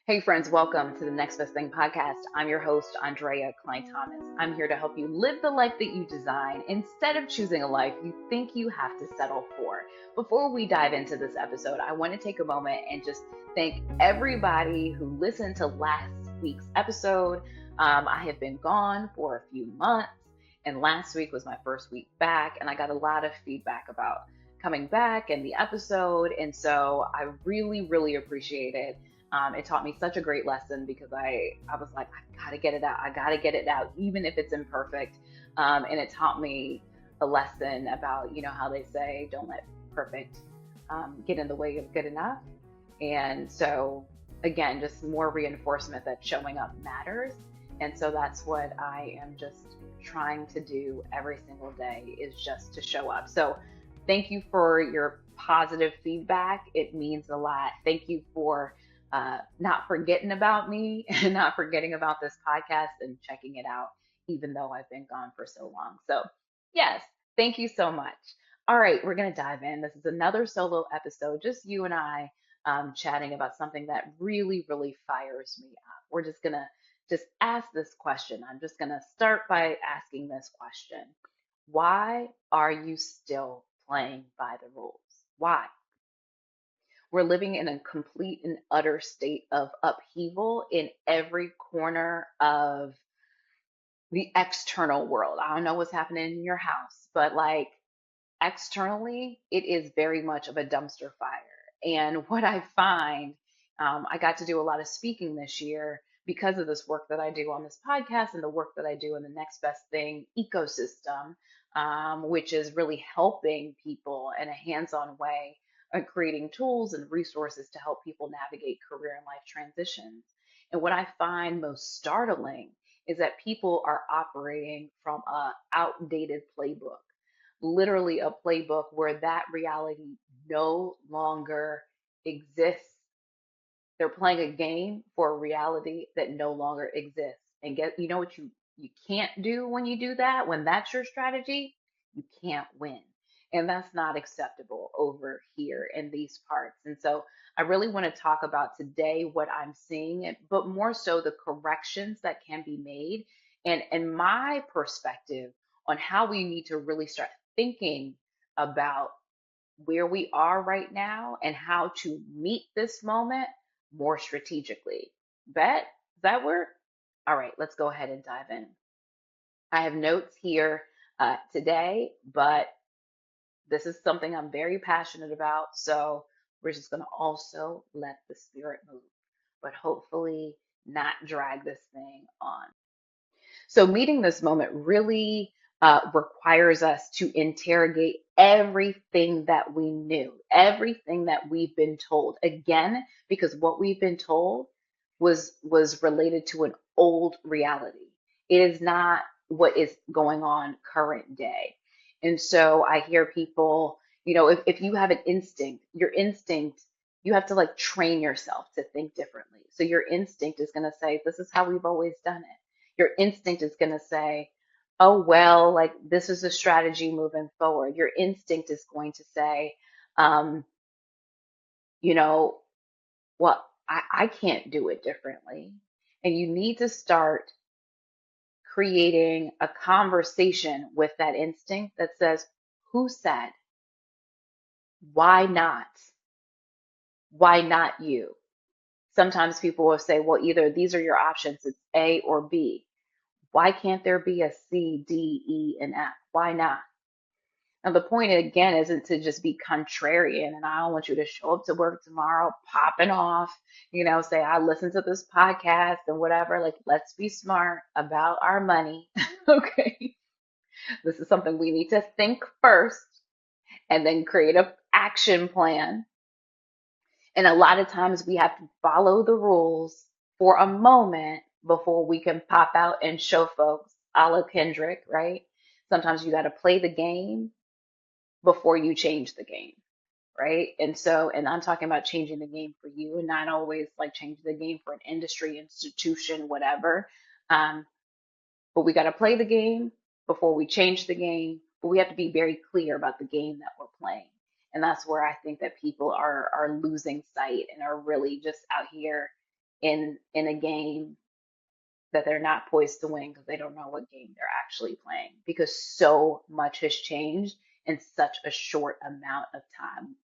Hey friends, welcome to the Next Best Thing podcast. I'm your host, Andrea Cline-Thomas. I'm here to help you live the life that you design instead of choosing a life you think you have to settle for. Before we dive into this episode, I want to take a moment and just thank everybody who listened to last week's episode. I have been gone for a few months, and last week was my first week back, and I got a lot of feedback about coming back and the episode, and so I really appreciate it. It taught me such a great lesson because I was like, I gotta get it out. I gotta get it out, even if it's imperfect. And it taught me a lesson about, how they say, don't let perfect get in the way of good enough. And so, again, just more reinforcement that showing up matters. And so that's what I am just trying to do every single day is just to show up. So thank you for your positive feedback. It means a lot. Thank you for not forgetting about me and not forgetting about this podcast and checking it out, even though I've been gone for so long. So, yes, thank you so much. All right, we're going to dive in. This is another solo episode, just you and I chatting about something that really fires me up. We're just going to just ask this question. I'm just going to start by asking this question. Why are you still playing by the rules? Why? We're living in a complete and utter state of upheaval in every corner of the external world. I don't know what's happening in your house, but like externally, it is very much of a dumpster fire. And what I find, I got to do a lot of speaking this year because of this work that I do on this podcast and the work that I do in the Next Best Thing ecosystem, which is really helping people in a hands on way and creating tools and resources to help people navigate career and life transitions. And what I find most startling is that people are operating from a outdated playbook, literally a playbook where that reality no longer exists. They're playing a game for a reality that no longer exists. And you know what you can't do when you do that, when that's your strategy, you can't win. And that's not acceptable over here in these parts. And so I really want to talk about today what I'm seeing, but more so the corrections that can be made and my perspective on how we need to really start thinking about where we are right now and how to meet this moment more strategically. Bet? Does that work? All right, let's go ahead and dive in. I have notes here today, but this is something I'm very passionate about. So we're just going to also let the spirit move, but hopefully not drag this thing on. So meeting this moment really requires us to interrogate everything that we knew, everything that we've been told. Again, because what we've been told was related to an old reality. It is not what is going on current day. And so I hear people, if you have an instinct, your instinct, you have to like train yourself to think differently. So your instinct is going to say, this is how we've always done it. Your instinct is going to say, oh, well, like this is a strategy moving forward. Your instinct is going to say, um, you know, well, I can't do it differently. And you need to start creating a conversation with that instinct that says, who said, why not? Why not you? Sometimes people will say, well, either these are your options, it's A or B. Why can't there be a C, D, E, and F? Why not? Now, the point again isn't to just be contrarian, and I don't want you to show up to work tomorrow popping off, say, I listened to this podcast and whatever. Like, let's be smart about our money. Okay. This is something we need to think first and then create an action plan. And a lot of times we have to follow the rules for a moment before we can pop out and show folks, a la Kendrick, right? Sometimes you got to play the game before you change the game, right? And I'm talking about changing the game for you and not always like changing the game for an industry, institution, whatever. Um, but we got to play the game before we change the game. But we have to be very clear about the game that we're playing. And that's where I think that people are losing sight and are really just out here. in a game that they're not poised to win because they don't know what game they're actually playing because so much has changed in such a short amount of time.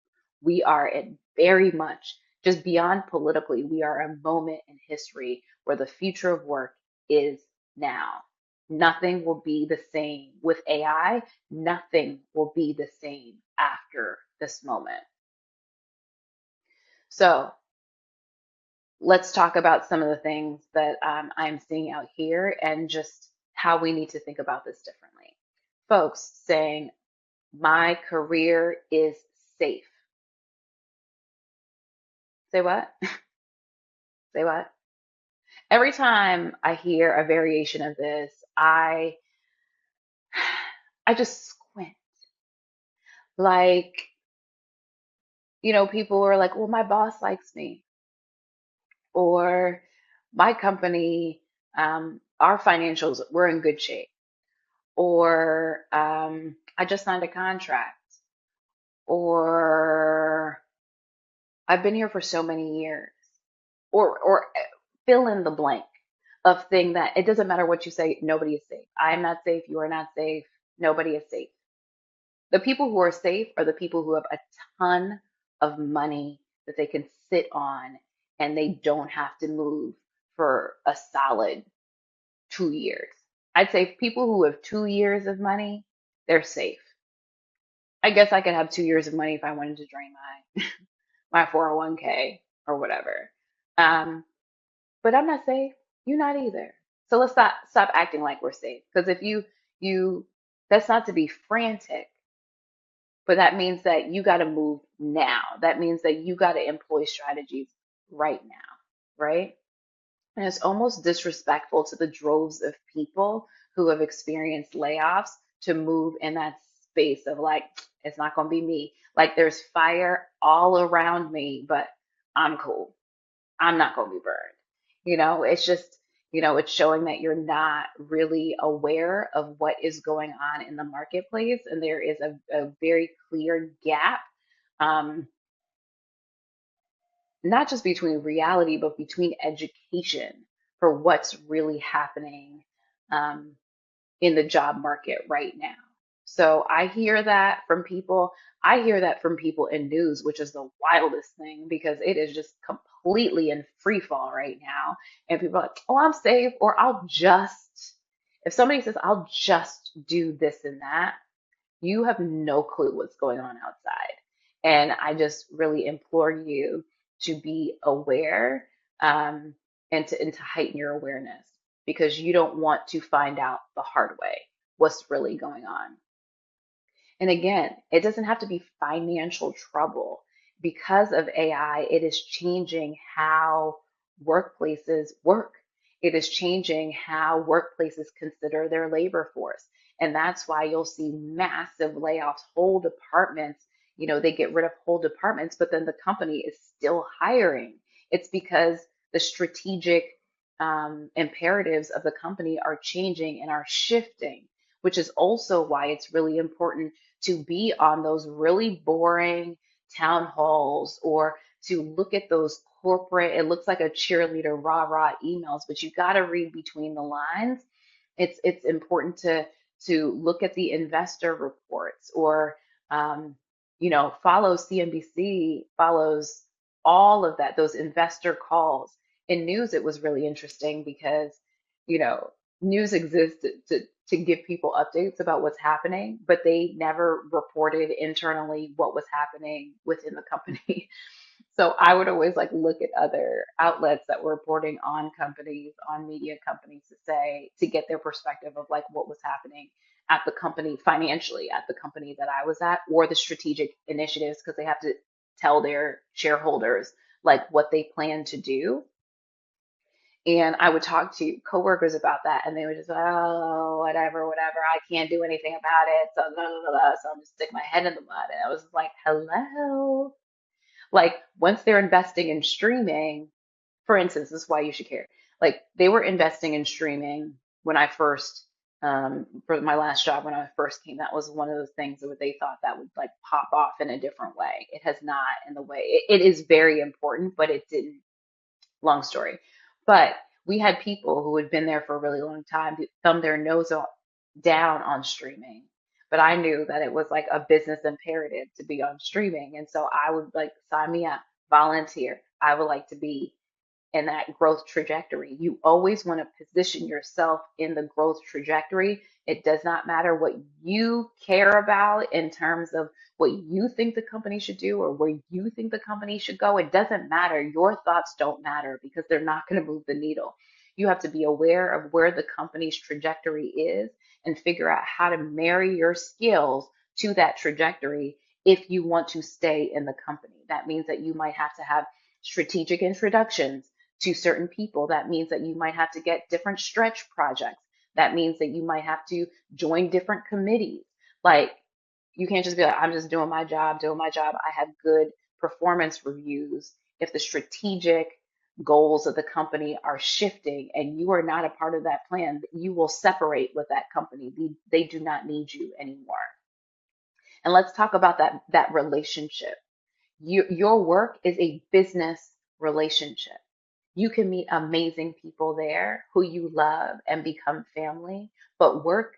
We are at very much just beyond politically, we are a moment in history where the future of work is now. Nothing will be the same with AI. Nothing will be the same after this moment. So let's talk about some of the things that I'm seeing out here and just how we need to think about this differently. Folks saying, my career is safe. Say what? Say what? Every time I hear a variation of this, I just squint. Like, people are like, well, my boss likes me, or my company, our financials, we're in good shape, or I just signed a contract, or I've been here for so many years, or fill in the blank of thing that it doesn't matter what you say, nobody is safe. I am not safe, you are not safe, nobody is safe. The people who are safe are the people who have a ton of money that they can sit on and they don't have to move for a solid 2 years. I'd say people who have 2 years of money, they're safe. I guess I could have 2 years of money if I wanted to drain my 401k or whatever. Um, but I'm not safe. You're not either. So let's stop acting like we're safe. Because if you that's not to be frantic, but that means that you got to move now. That means that you got to employ strategies right now, right? And it's almost disrespectful to the droves of people who have experienced layoffs to move in that space of like, it's not going to be me. Like there's fire all around me, but I'm cool. I'm not going to be burned. It's just, it's showing that you're not really aware of what is going on in the marketplace. And there is a very clear gap, um, not just between reality, but between education for what's really happening um, in the job market right now. So I hear that from people. I hear that from people in news, which is the wildest thing because it is just completely in free fall right now. And people are like, oh, I'm safe, or if somebody says, I'll just do this and that, you have no clue what's going on outside. And I just really implore you to be aware, um, and to heighten your awareness because you don't want to find out the hard way what's really going on. And again, it doesn't have to be financial trouble. Because of AI, it is changing how workplaces work. It is changing how workplaces consider their labor force. And that's why you'll see massive layoffs, whole departments, they get rid of whole departments, but then the company is still hiring. It's because the strategic imperatives of the company are changing and are shifting, which is also why it's really important to be on those really boring town halls or to look at those corporate, it looks like a cheerleader rah-rah emails, but you got to read between the lines. It's important to look at the investor reports or follow CNBC, follows all of that, those investor calls. In news, it was really interesting because, you know, news exists to give people updates about what's happening, but they never reported internally what was happening within the company. So I would always like look at other outlets that were reporting on companies, on media companies to get their perspective of like what was happening at the company financially, at the company that I was at, or the strategic initiatives, because they have to tell their shareholders like what they plan to do. And I would talk to coworkers about that, and they would just, oh, whatever, whatever. I can't do anything about it. So, blah, blah, blah, blah. So I'm just stick my head in the mud. And I was like, hello. Like once they're investing in streaming, for instance, this is why you should care. Like they were investing in streaming when I first, for my last job when I first came. That was one of those things that they thought that would like pop off in a different way. It has not in the way. It is very important, but it didn't. long story. But we had people who had been there for a really long time who thumbed their down on streaming. But I knew that it was like a business imperative to be on streaming. And so I would like sign me up, volunteer. I would like to be in that growth trajectory. You always want to position yourself in the growth trajectory. It does not matter what you care about in terms of what you think the company should do or where you think the company should go. It doesn't matter. Your thoughts don't matter because they're not going to move the needle. You have to be aware of where the company's trajectory is and figure out how to marry your skills to that trajectory if you want to stay in the company. That means that you might have to have strategic introductions to certain people. That means that you might have to get different stretch projects. That means that you might have to join different committees. Like, you can't just be like, I'm just doing my job, doing my job. I have good performance reviews. If the strategic goals of the company are shifting and you are not a part of that plan, you will separate with that company. They do not need you anymore. And let's talk about that relationship. Your work is a business relationship. You can meet amazing people there who you love and become family, but work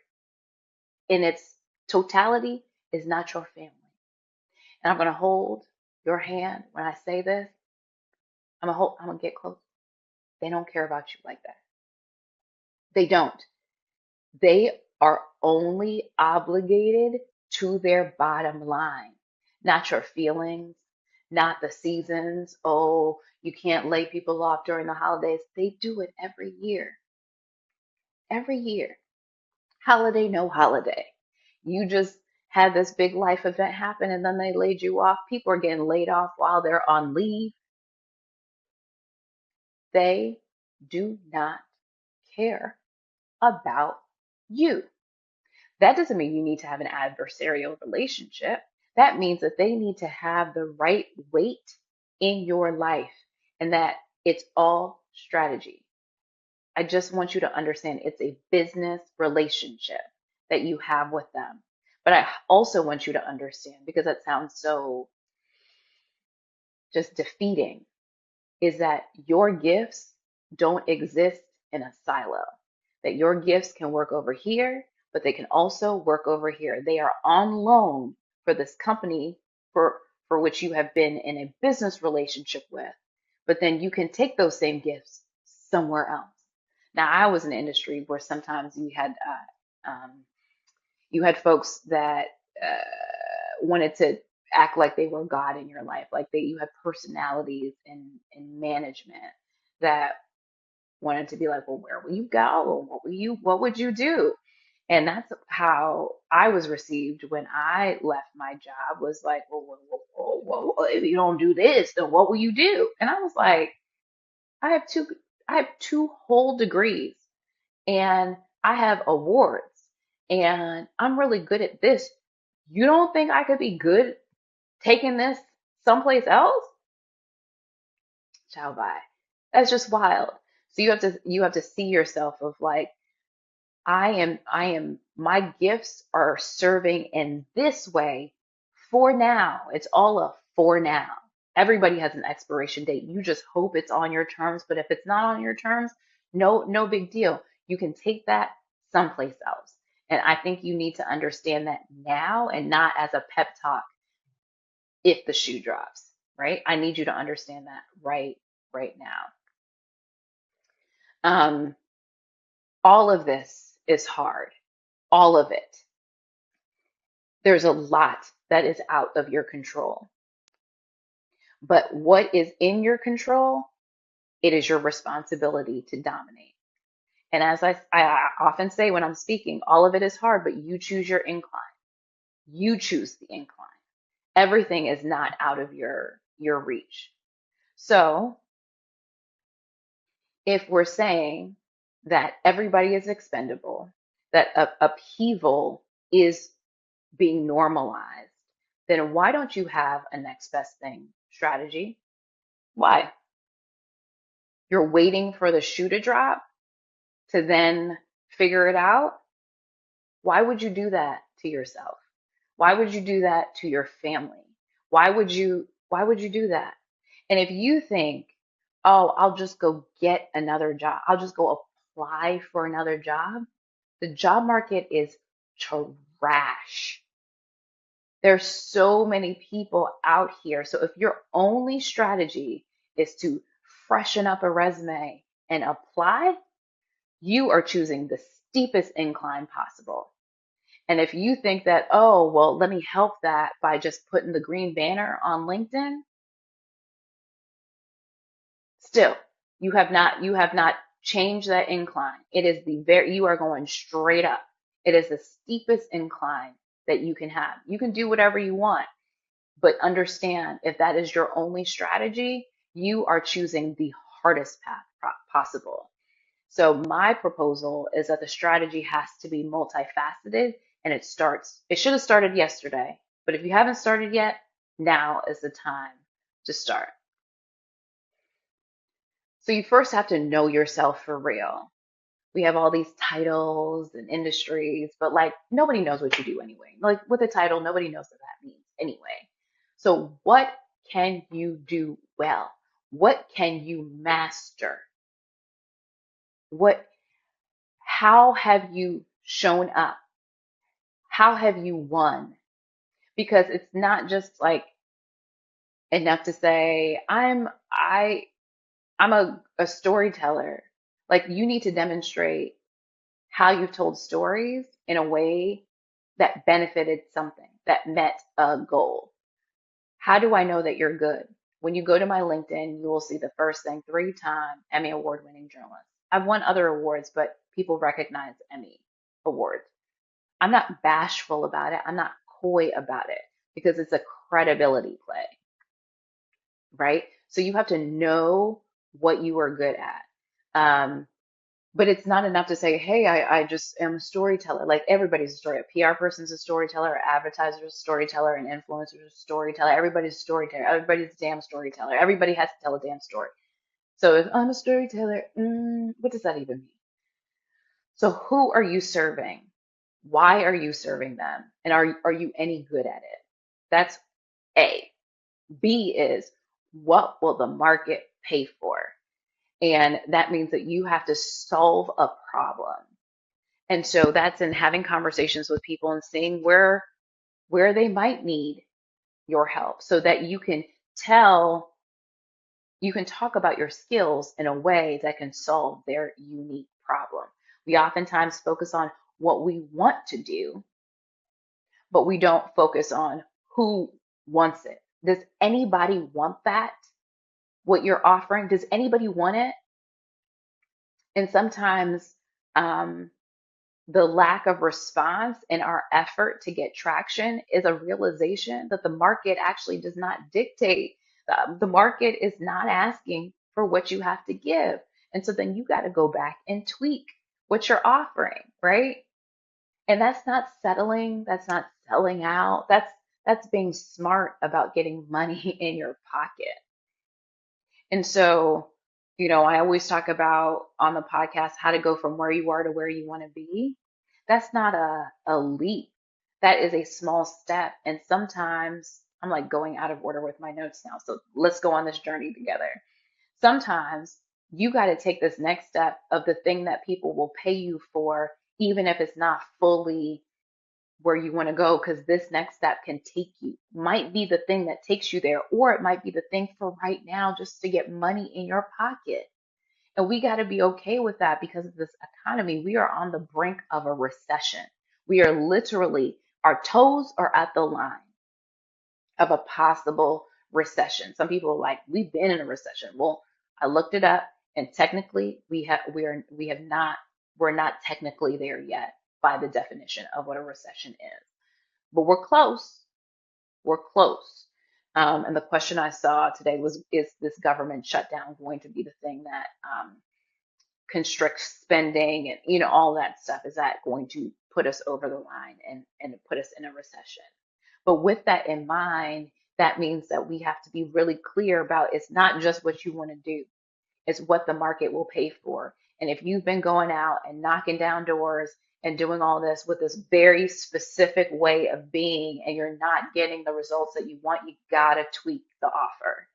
in its totality is not your family. And I'm going to hold your hand when I say this. I'm going to get close. They don't care about you like that. They don't. They are only obligated to their bottom line, not your feelings, not the seasons. Oh, you can't lay people off during the holidays. They do it every year. Every year. Holiday, no holiday. You just had this big life event happen and then they laid you off. People are getting laid off while they're on leave. They do not care about you. That doesn't mean you need to have an adversarial relationship. That means that they need to have the right weight in your life and that it's all strategy. I just want you to understand it's a business relationship that you have with them. But I also want you to understand, because that sounds so just defeating, is that your gifts don't exist in a silo. That your gifts can work over here, but they can also work over here. They are on loan for this company for which you have been in a business relationship with, but then you can take those same gifts somewhere else. Now, I was in an industry where sometimes you had folks that wanted to act like they were God in your life, like you had personalities in management that wanted to be like, well, where will you go? What would you do? And that's how I was received when I left my job, was like, well, if you don't do this, then what will you do? And I was like, I have two whole degrees and I have awards and I'm really good at this. You don't think I could be good taking this someplace else? Ciao, bye. That's just wild. So you have to see yourself of like, my gifts are serving in this way for now. It's all a for now. Everybody has an expiration date. You just hope it's on your terms, but if it's not on your terms, no big deal. You can take that someplace else. And I think you need to understand that now and not as a pep talk if the shoe drops, right? I need you to understand that right now. All of this is hard. All of it. There's a lot that is out of your control. But what is in your control, it is your responsibility to dominate. And as I often say when I'm speaking, all of it is hard, but you choose your incline. You choose the incline. Everything is not out of your reach. So if we're saying that everybody is expendable, that upheaval is being normalized, then why don't you have a next best thing strategy? Why? You're waiting for the shoe to drop to then figure it out? Why would you do that to yourself? Why would you do that to your family? Why would you do that? And if you think oh, I'll just go get another job. I'll just go apply for another job. The job market is trash. There's so many people out here. So if your only strategy is to freshen up a resume and apply, you are choosing the steepest incline possible. And if you think that, oh, well, let me help that by just putting the green banner on LinkedIn, still, you have not changed that incline. It is you are going straight up. It is the steepest incline that you can have. You can do whatever you want, but understand if that is your only strategy, you are choosing the hardest path possible. So my proposal is that the strategy has to be multifaceted, and it should have started yesterday, but if you haven't started yet, now is the time to start. So you first have to know yourself for real. We have all these titles and industries, but like nobody knows what you do anyway. Like with a title, nobody knows what that means anyway. So what can you do well? What can you master? What, how have you shown up? How have you won? Because it's not just like enough to say, I'm a storyteller. Like you need to demonstrate how you've told stories in a way that benefited something, that met a goal. How do I know that you're good? When you go to my LinkedIn, you will see the first thing, 3-time Emmy Award winning journalist. I've won other awards, but people recognize Emmy awards. I'm not bashful about it. I'm not coy about it because it's a credibility play, right? So you have to know what you are good at. But it's not enough to say, hey, I just am a storyteller. Like everybody's a story. A PR person's a storyteller, an advertiser's a storyteller, an influencer's a storyteller. Everybody's a storyteller. Everybody's a damn storyteller. Everybody has to tell a damn story. So if I'm a storyteller, what does that even mean? So who are you serving? Why are you serving them? And are you any good at it? That's A. B is what will the market pay for? And that means that you have to solve a problem. And so that's in having conversations with people and seeing where they might need your help so that you can talk about your skills in a way that can solve their unique problem. We oftentimes focus on what we want to do, but we don't focus on who wants it. Does anybody want that? What you're offering? Does anybody want it? And sometimes the lack of response in our effort to get traction is a realization that the market actually does not dictate. The market is not asking for what you have to give. And so then you got to go back and tweak what you're offering, right? And that's not settling, that's not selling out. That's being smart about getting money in your pocket. And so, I always talk about on the podcast how to go from where you are to where you want to be. That's not a leap. That is a small step. And sometimes I'm like going out of order with my notes now. So let's go on this journey together. Sometimes you got to take this next step of the thing that people will pay you for, even if it's not fully where you want to go, because this next step can might be the thing that takes you there, or it might be the thing for right now just to get money in your pocket. And we got to be okay with that because of this economy. We are on the brink of a recession. We are literally, our toes are at the line of a possible recession. Some people are like, we've been in a recession. Well, I looked it up, and technically we're not technically there yet by the definition of what a recession is. But we're close. We're close. And the question I saw today was, is this government shutdown going to be the thing that constricts spending and all that stuff? Is that going to put us over the line and put us in a recession? But with that in mind, that means that we have to be really clear about it's not just what you want to do, it's what the market will pay for. And if you've been going out and knocking down doors and doing all this with this very specific way of being and you're not getting the results that you want, you gotta tweak the offer.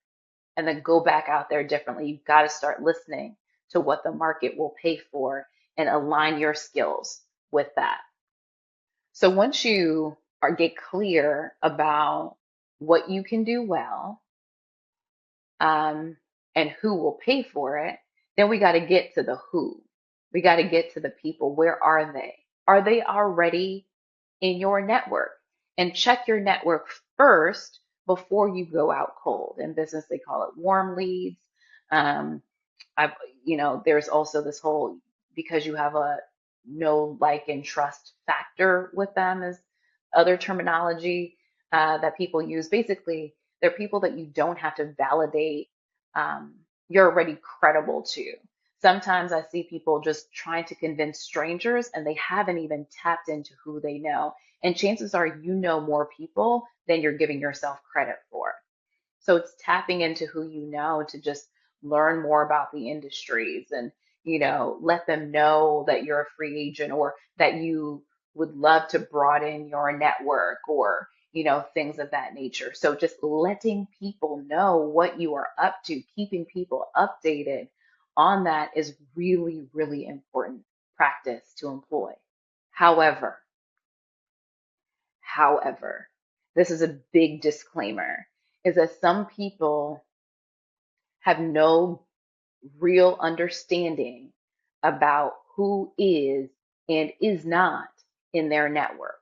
and then go back out there differently. You've got to start listening to what the market will pay for and align your skills with that. So once you get clear about what you can do well, um, and who will pay for it, then we got to get to the who. We got to get to the people. Where are they? Are they already in your network? And check your network first before you go out cold. In business, they call it warm leads. Um, I've, there's also this whole, because you have a know, like, and trust factor with them is other terminology that people use. Basically, they're people that you don't have to validate. Um, you're already credible to. Sometimes I see people just trying to convince strangers and they haven't even tapped into who they know. And chances are you know more people than you're giving yourself credit for. So it's tapping into who you know to just learn more about the industries and, let them know that you're a free agent or that you would love to broaden your network or, things of that nature. So just letting people know what you are up to, keeping people updated on that is really, really important practice to employ. However, However, this is a big disclaimer, is that some people have no real understanding about who is and is not in their network.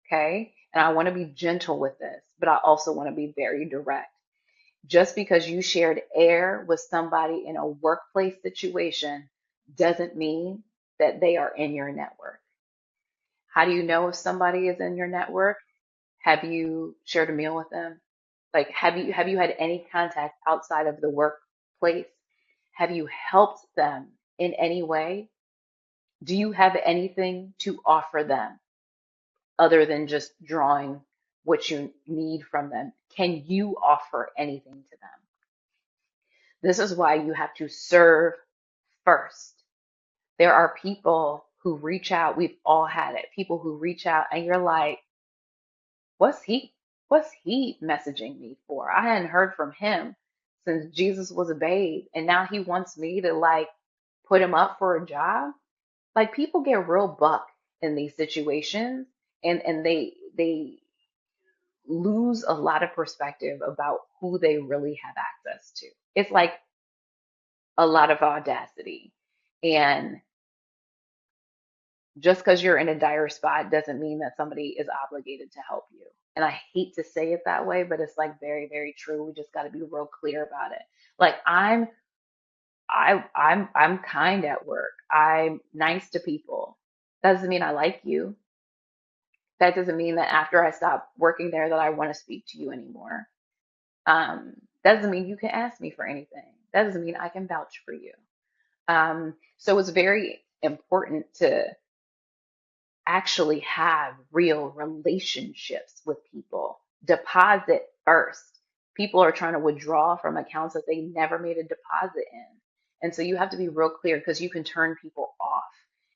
Okay? And I want to be gentle with this, but I also want to be very direct. Just because you shared air with somebody in a workplace situation doesn't mean that they are in your network. How do you know if somebody is in your network? Have you shared a meal with them? Like, have you had any contact outside of the workplace? Have you helped them in any way? Do you have anything to offer them other than just drawing what you need from them? Can you offer anything to them? This is why you have to serve first. There are people who reach out. We've all had it. People who reach out and you're like, What's he what's he messaging me for? I hadn't heard from him since Jesus was a babe, and now he wants me to like put him up for a job. Like people get real buck in these situations and they lose a lot of perspective about who they really have access to. It's like a lot of audacity. And just because you're in a dire spot doesn't mean that somebody is obligated to help you. And I hate to say it that way, but it's like very, very true. We just got to be real clear about it. Like I'm kind at work. I'm nice to people. That doesn't mean I like you. That doesn't mean that after I stop working there that I want to speak to you anymore. That doesn't mean you can ask me for anything. That doesn't mean I can vouch for you. So it's very important to actually have real relationships with people. Deposit first. People are trying to withdraw from accounts that they never made a deposit in. And so you have to be real clear because you can turn people off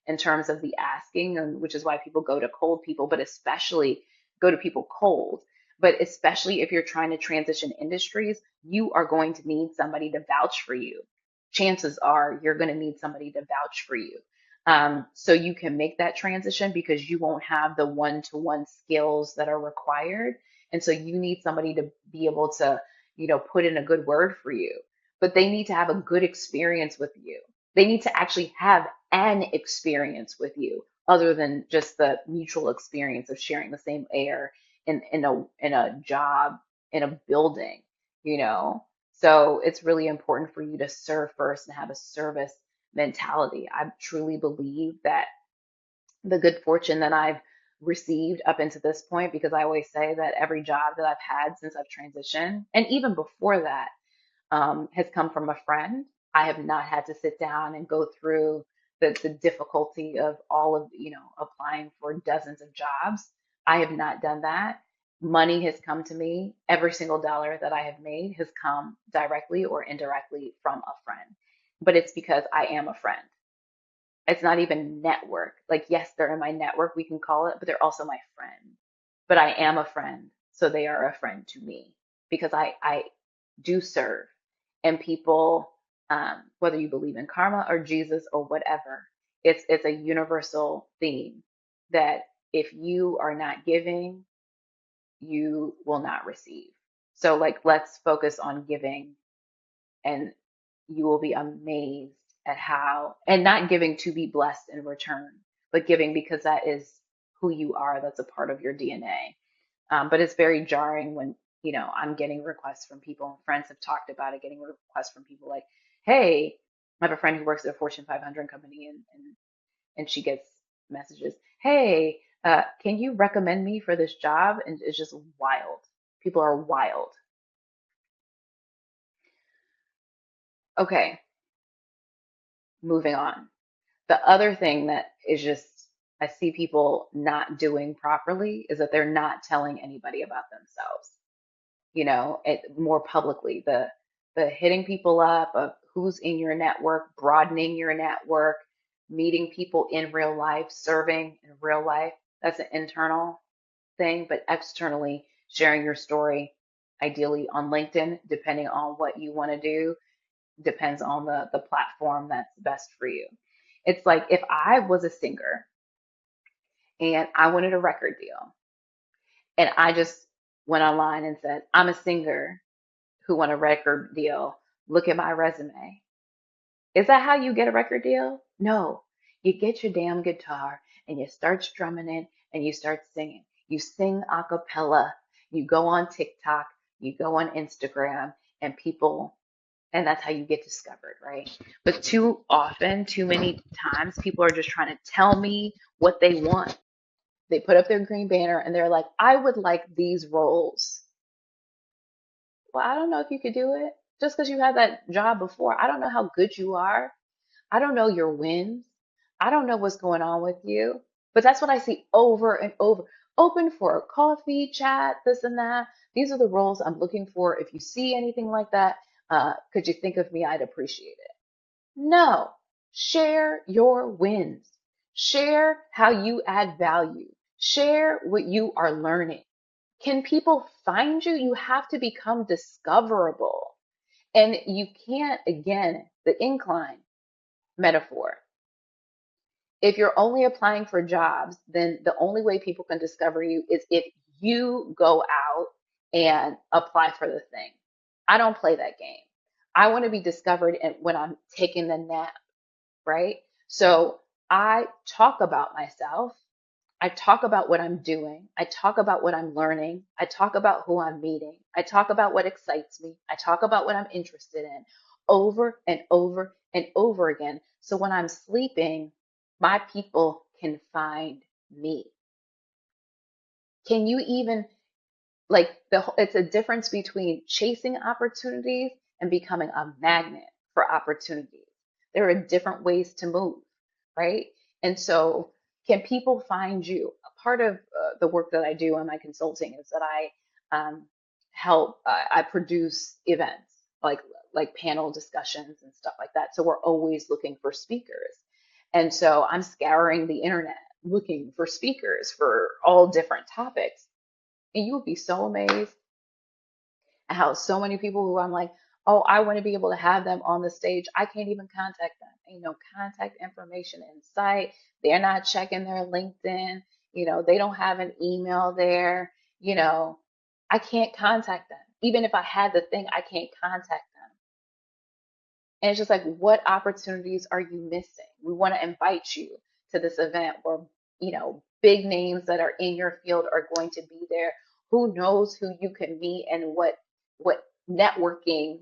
in terms of the asking, and which is why people go to cold people, but especially go to people cold. But especially if you're trying to transition industries, you are going to need somebody to vouch for you. Chances are you're going to need somebody to vouch for you. So you can make that transition because you won't have the one-to-one skills that are required. And so you need somebody to be able to, put in a good word for you. But they need to have a good experience with you. They need to actually have an experience with you other than just the mutual experience of sharing the same air in a job, in a building, you know. So it's really important for you to serve first and have a service mentality. I truly believe that the good fortune that I've received up into this point, because I always say that every job that I've had since I've transitioned, and even before that, has come from a friend. I have not had to sit down and go through the difficulty of all of, applying for dozens of jobs. I have not done that. Money has come to me. Every single dollar that I have made has come directly or indirectly from a friend. But it's because I am a friend. It's not even network. Like, yes, they're in my network, we can call it, but they're also my friend. But I am a friend, so they are a friend to me because I do serve. And people, whether you believe in karma or Jesus or whatever, it's a universal theme that if you are not giving, you will not receive. So like let's focus on giving, and you will be amazed at how, and not giving to be blessed in return, but giving because that is who you are. That's a part of your DNA. But it's very jarring when, I'm getting requests from people, and friends have talked about it, getting requests from people like, hey, I have a friend who works at a Fortune 500 company, and she gets messages, hey, can you recommend me for this job? And it's just wild. People are wild. Okay, moving on. The other thing that is just, I see people not doing properly is that they're not telling anybody about themselves, more publicly. The hitting people up of who's in your network, broadening your network, meeting people in real life, serving in real life. That's an internal thing, but externally sharing your story, ideally on LinkedIn, depending on what you want to do, depends on the platform that's best for you. It's like if I was a singer and I wanted a record deal and I just went online and said, I'm a singer who want a record deal, look at my resume. Is that how you get a record deal? No. You get your damn guitar and you start strumming it and you start singing. You sing a cappella, you go on TikTok, you go on Instagram, and and that's how you get discovered, right? But too often, too many times, people are just trying to tell me what they want. They put up their green banner and they're like, I would like these roles. Well, I don't know if you could do it just because you had that job before. I don't know how good you are. I don't know your wins. I don't know what's going on with you. But that's what I see over and over. Open for a coffee, chat, this and that. These are the roles I'm looking for. If you see anything like that, could you think of me? I'd appreciate it. No. Share your wins. Share how you add value. Share what you are learning. Can people find you? You have to become discoverable. And you can't, again, the incline metaphor. If you're only applying for jobs, then the only way people can discover you is if you go out and apply for the thing. I don't play that game. I want to be discovered when I'm taking the nap, right? So I talk about myself. I talk about what I'm doing. I talk about what I'm learning. I talk about who I'm meeting. I talk about what excites me. I talk about what I'm interested in over and over and over again. So when I'm sleeping, my people can find me. Can you even it's a difference between chasing opportunities and becoming a magnet for opportunities. There are different ways to move, right? And so, can people find you? A part of the work that I do on my consulting is that I produce events like panel discussions and stuff like that. So we're always looking for speakers. And so I'm scouring the internet looking for speakers for all different topics. And you would be so amazed at how so many people who I'm like, oh, I want to be able to have them on the stage. I can't even contact them. Ain't no contact information in sight. They're not checking their LinkedIn. They don't have an email there. I can't contact them. Even if I had the thing, I can't contact them. And it's just like, what opportunities are you missing? We want to invite you to this event where, big names that are in your field are going to be there. Who knows who you can meet and what networking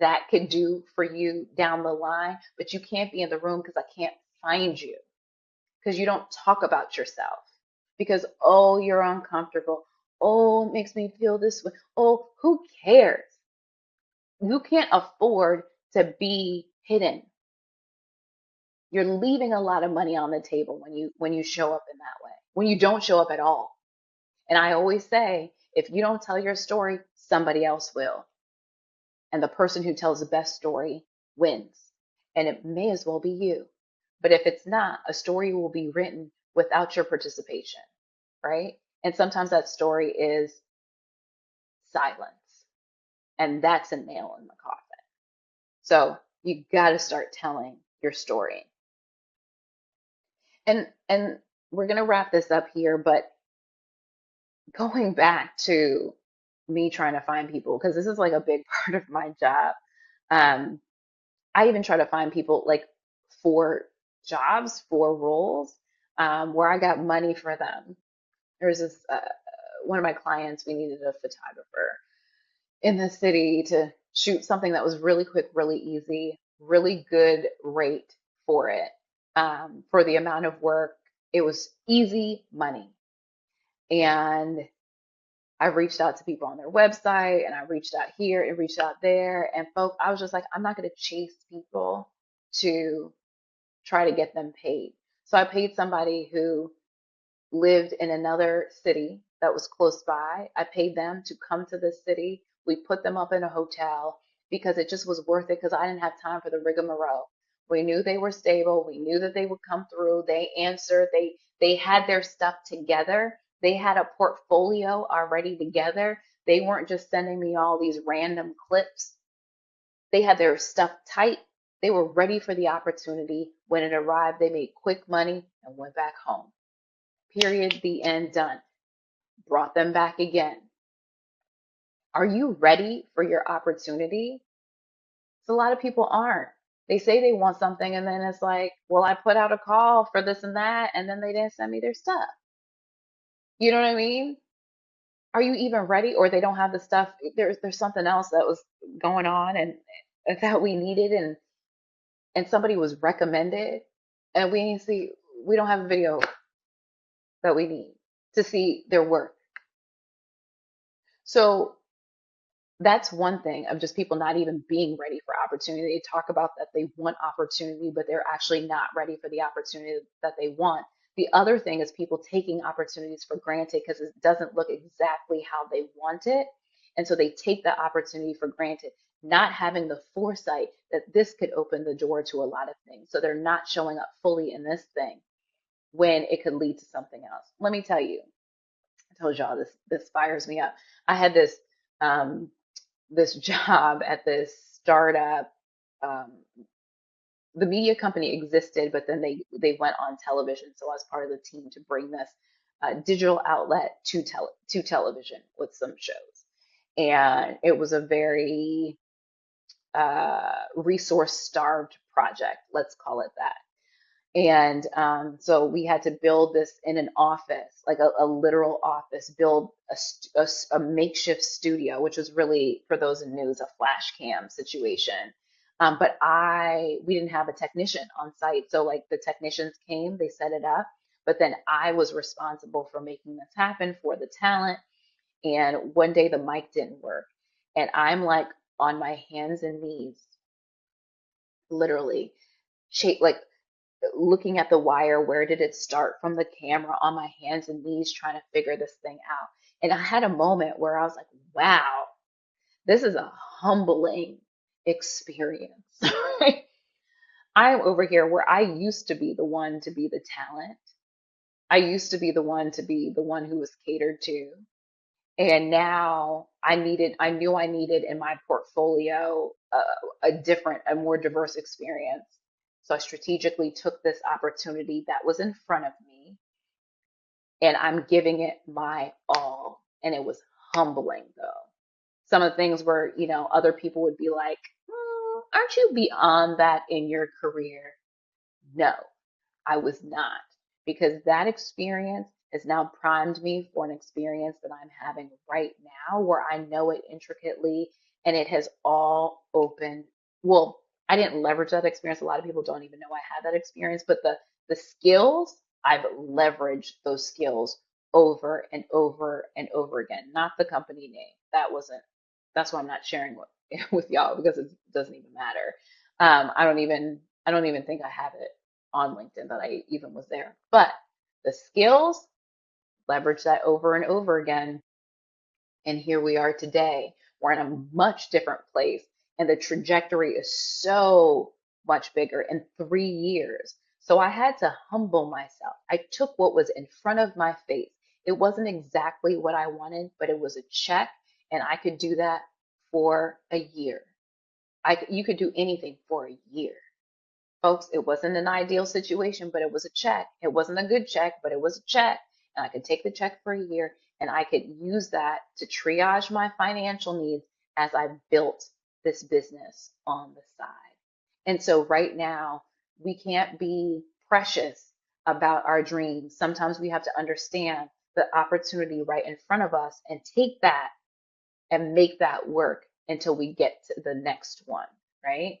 that could do for you down the line, but you can't be in the room because I can't find you because you don't talk about yourself because, oh, you're uncomfortable. Oh, it makes me feel this way. Oh, who cares? You can't afford to be hidden. You're leaving a lot of money on the table when you show up in that way, when you don't show up at all. And I always say, if you don't tell your story, somebody else will. And the person who tells the best story wins. And it may as well be you. But if it's not, a story will be written without your participation, right? And sometimes that story is silence. And that's a nail in the coffin. So you got to start telling your story. And we're going to wrap this up here, but going back to me trying to find people, because this is like a big part of my job. Um, I even try to find people like for jobs, for roles, where I got money for them. There was this one of my clients, we needed a photographer in the city to shoot something that was really quick, really easy, really good rate for it. For the amount of work, it was easy money. And I reached out to people on their website and I reached out here and reached out there. And folks, I was just like, I'm not going to chase people to try to get them paid. So I paid somebody who lived in another city that was close by. I paid them to come to this city. We put them up in a hotel because it just was worth it because I didn't have time for the rigmarole. We knew they were stable. We knew that they would come through. They answered. They had their stuff together. They had a portfolio already together. They weren't just sending me all these random clips. They had their stuff tight. They were ready for the opportunity. When it arrived, they made quick money and went back home. Period. The end. Done. Brought them back again. Are you ready for your opportunity? So a lot of people aren't. They say they want something and then it's like, well, I put out a call for this and that, and then they didn't send me their stuff. You know what I mean? Are you even ready? Or they don't have the stuff. There's something else that was going on and that we needed and somebody was recommended and we don't have a video that we need to see their work. So that's one thing of just people not even being ready for opportunity. They talk about that they want opportunity, but they're actually not ready for the opportunity that they want. The other thing is people taking opportunities for granted because it doesn't look exactly how they want it. And so they take the opportunity for granted, not having the foresight that this could open the door to a lot of things. So they're not showing up fully in this thing when it could lead to something else. Let me tell you, I told y'all this fires me up. I had um, this job at this startup. Um, the media company existed, but then they went on television. So I was part of the team to bring this digital outlet to television with some shows, and it was a very resource starved project. Let's call it that. And so we had to build this in an office, like a literal office, build a makeshift studio, which was really, for those in news, a flash cam situation. But we didn't have a technician on site. So like the technicians came, they set it up, but then I was responsible for making this happen for the talent. And one day the mic didn't work. And I'm like on my hands and knees, literally, like looking at the wire, where did it start from the camera, on my hands and knees trying to figure this thing out. And I had a moment where I was like, wow, this is a humbling experience. I'm over here where I used to be the one to be the talent. I used to be the one to be the one who was catered to. And now I knew I needed in my portfolio a more diverse experience. So I strategically took this opportunity that was in front of me and I'm giving it my all. And it was humbling though. Some of the things where, other people would be like, aren't you beyond that in your career? No, I was not, because that experience has now primed me for an experience that I'm having right now where I know it intricately and it has all opened. Well, I didn't leverage that experience. A lot of people don't even know I had that experience, but the skills, I've leveraged those skills over and over and over again. Not the company name. That's why I'm not sharing with y'all, because it doesn't even matter. I don't even think I have it on LinkedIn that I even was there. But the skills, leverage that over and over again. And here we are today. We're in a much different place. And the trajectory is so much bigger in 3 years. So I had to humble myself. I took what was in front of my face. It wasn't exactly what I wanted, but it was a check. And I could do that for a year. You could do anything for a year. Folks, it wasn't an ideal situation, but it was a check. It wasn't a good check, but it was a check. And I could take the check for a year and I could use that to triage my financial needs as I built this business on the side. And so right now, we can't be precious about our dreams. Sometimes we have to understand the opportunity right in front of us and take that and make that work until we get to the next one, right?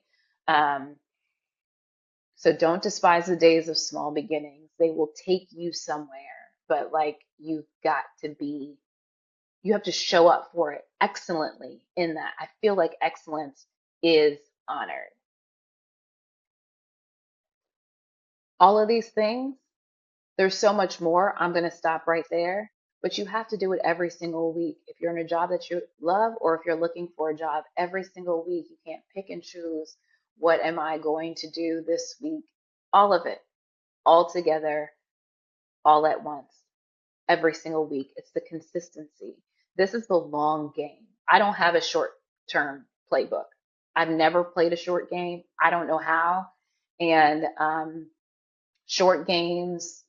So don't despise the days of small beginnings. They will take you somewhere, but like you have to show up for it excellently in that. I feel like excellence is honored. All of these things, there's so much more. I'm going to stop right there, but you have to do it every single week. If you're in a job that you love, or if you're looking for a job every single week, you can't pick and choose. What am I going to do this week? All of it, all together, all at once, every single week. It's the consistency. This is the long game. I don't have a short-term playbook. I've never played a short game. I don't know how. And short games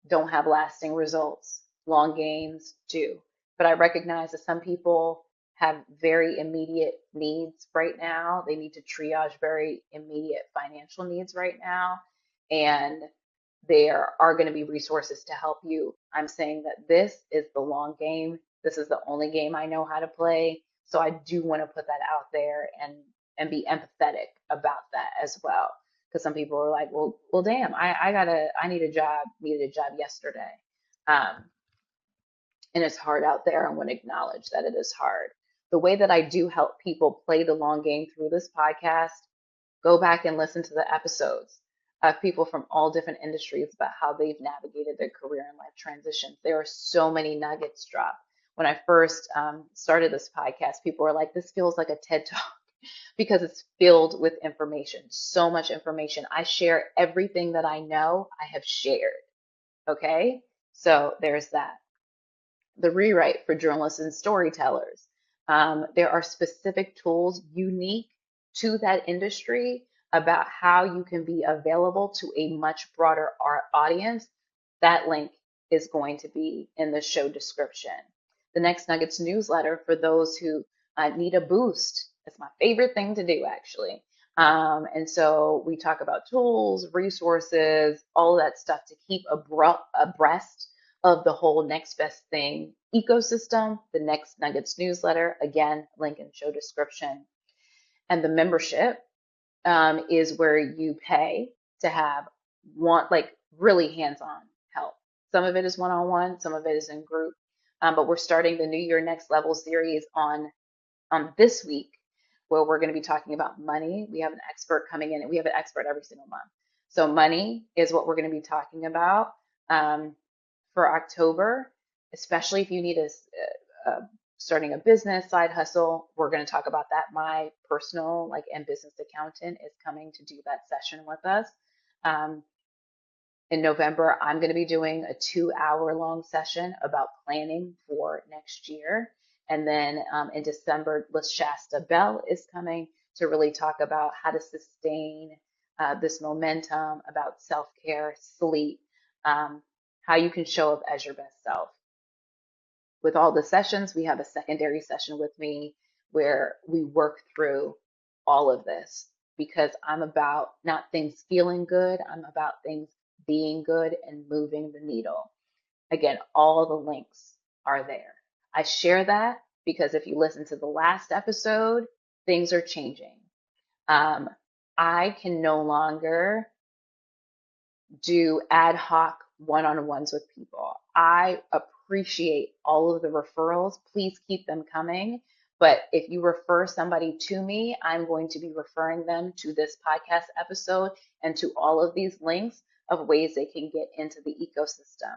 don't have lasting results. Long games do. But I recognize that some people have very immediate needs right now. They need to triage very immediate financial needs right now. And there are going to be resources to help you. I'm saying that this is the long game. This is the only game I know how to play. So I do want to put that out there and be empathetic about that as well. Because some people are like, well, damn, I needed a job yesterday. And it's hard out there. I want to acknowledge that it is hard. The way that I do help people play the long game through this podcast, go back and listen to the episodes of people from all different industries about how they've navigated their career and life transitions. There are so many nuggets dropped. When I first started this podcast, people were like, this feels like a TED Talk because it's filled with information, so much information. I share everything that I know I have shared. Okay, so there's that. The rewrite for journalists and storytellers. There are specific tools unique to that industry about how you can be available to a much broader audience. That link is going to be in the show description. The Next Nuggets newsletter for those who need a boost. It's my favorite thing to do, actually. And so we talk about tools, resources, all of that stuff to keep abreast of the whole next best thing ecosystem. The Next Nuggets newsletter, again, link in show description. And the membership is where you pay to have really hands-on help. Some of it is one-on-one, some of it is in group. But we're starting the New Year Next Level series on this week, where we're going to be talking about money. We have an expert coming in, and we have an expert every single month. So money is what we're going to be talking about for October, especially if you need starting a business side hustle. We're going to talk about that. My personal and business accountant is coming to do that session with us. In November, I'm going to be doing a 2-hour long session about planning for next year. And then in December, LaShasta Bell is coming to really talk about how to sustain this momentum, about self-care, sleep, how you can show up as your best self. With all the sessions, we have a secondary session with me where we work through all of this, because I'm about not things feeling good, I'm about things being good and moving the needle. Again, all the links are there. I share that because if you listen to the last episode, things are changing. I can no longer do ad hoc one-on-ones with people. I appreciate all of the referrals. Please keep them coming. But if you refer somebody to me, I'm going to be referring them to this podcast episode and to all of these links of ways they can get into the ecosystem.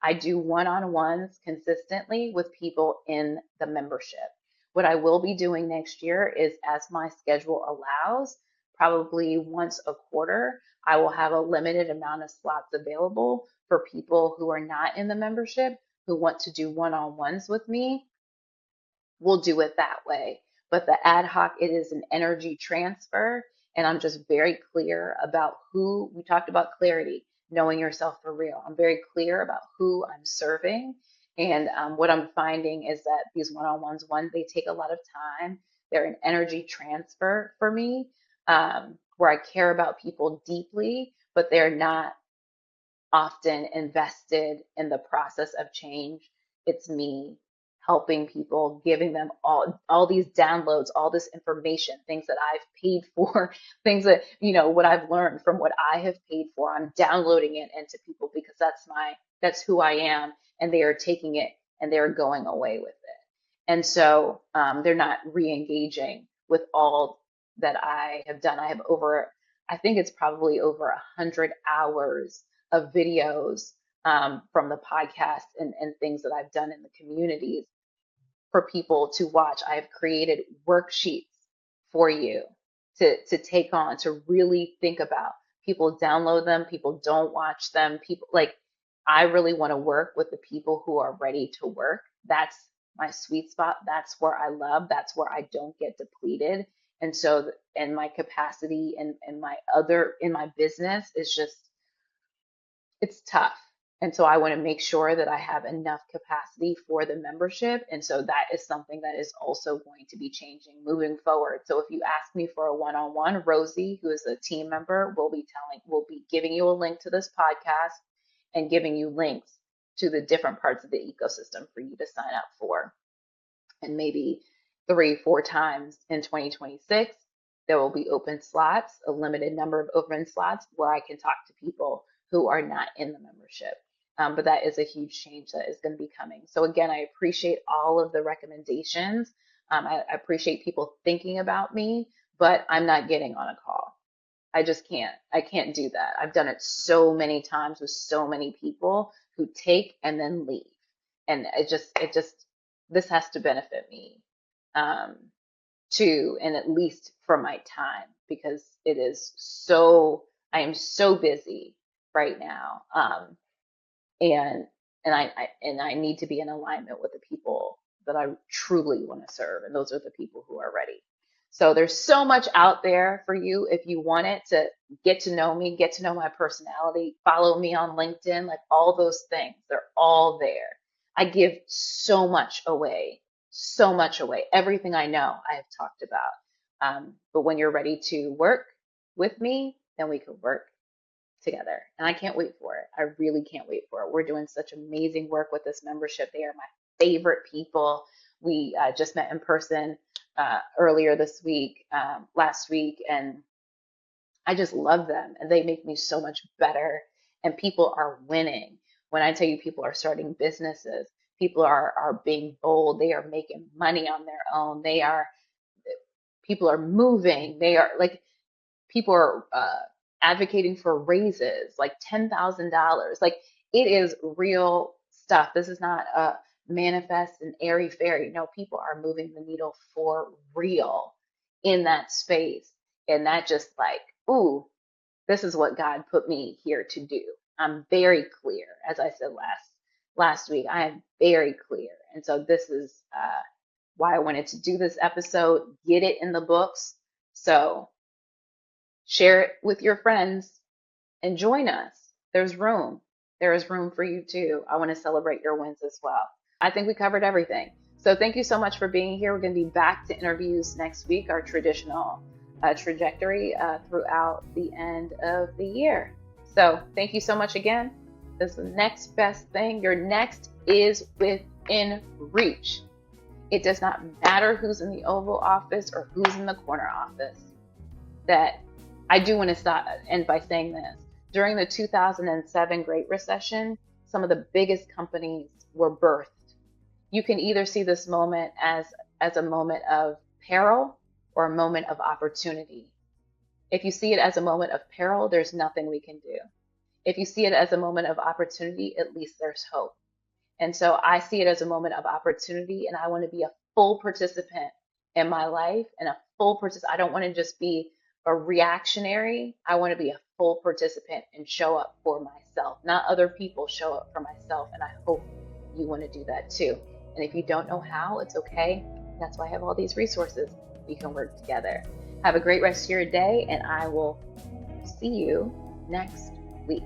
I do one-on-ones consistently with people in the membership. What I will be doing next year is, as my schedule allows, probably once a quarter, I will have a limited amount of slots available for people who are not in the membership who want to do one-on-ones with me. We'll do it that way. but the ad hoc, it is an energy transfer. And I'm just very clear about who, we talked about clarity, knowing yourself for real. I'm very clear about who I'm serving. And what I'm finding is that these one-on-ones, one, they take a lot of time. They're an energy transfer for me, where I care about people deeply, but they're not often invested in the process of change. It's me helping people, giving them all these downloads, all this information, things that I've paid for, things that, what I've learned from what I have paid for. I'm downloading it into people because that's who I am, and they are taking it and they're going away with it. And so they're not re-engaging with all that I have done. I think it's probably over 100 hours of videos from the podcast and things that I've done in the communities for people to watch. I have created worksheets for you to take on, to really think about. People download them, people don't watch them. People, like, I really want to work with the people who are ready to work. That's my sweet spot. That's where I love. That's where I don't get depleted. And so, and my capacity and in my business is just, it's tough. And so I want to make sure that I have enough capacity for the membership. And so that is something that is also going to be changing moving forward. So if you ask me for a one-on-one, Rosie, who is a team member, will be giving you a link to this podcast and giving you links to the different parts of the ecosystem for you to sign up for. And maybe 3-4 times in 2026, there will be open slots, a limited number of open slots where I can talk to people who are not in the membership. But that is a huge change that is going to be coming. So again, I appreciate all of the recommendations. I appreciate people thinking about me, but I'm not getting on a call. I just can't. I can't do that. I've done it so many times with so many people who take and then leave. And this has to benefit me too, and at least for my time, because I am so busy right now. And I need to be in alignment with the people that I truly want to serve, and those are the people who are ready. So there's so much out there for you if you want it to get to know me, get to know my personality, follow me on LinkedIn, like all those things, they're all there. I give so much away, so much away. Everything I know, I have talked about. But when you're ready to work with me, then we can work together. And I can't wait for it. I really can't wait for it. We're doing such amazing work with this membership. They are my favorite people. We just met in person earlier this week, last week, and I just love them. And they make me so much better. And people are winning. When I tell you people are starting businesses, people are being bold. They are making money on their own. People are moving. People are advocating for raises, like $10,000. Like, it is real stuff. This is not a manifest and airy fairy. No, people are moving the needle for real in that space. And that just like, ooh, this is what God put me here to do. I'm very clear. As I said last week, I am very clear. And so this is why I wanted to do this episode, get it in the books. So share it with your friends and join us. There's room. There is room for you too. I want to celebrate your wins as well. I think we covered everything. So thank you so much for being here. We're going to be back to interviews next week, our traditional trajectory throughout the end of the year. So thank you so much again. This is the next best thing. Your next is within reach. It does not matter who's in the Oval Office or who's in the corner office. That I do want to end by saying this. During the 2007 Great Recession, some of the biggest companies were birthed. You can either see this moment as a moment of peril or a moment of opportunity. If you see it as a moment of peril, there's nothing we can do. If you see it as a moment of opportunity, at least there's hope. And so I see it as a moment of opportunity, and I want to be a full participant in my life, and a full participant. I don't want to just be a reactionary. I want to be a full participant and show up for myself, not other people, show up for myself. And I hope you want to do that too. And if you don't know how, it's okay. That's why I have all these resources. We can work together. Have a great rest of your day, and I will see you next week.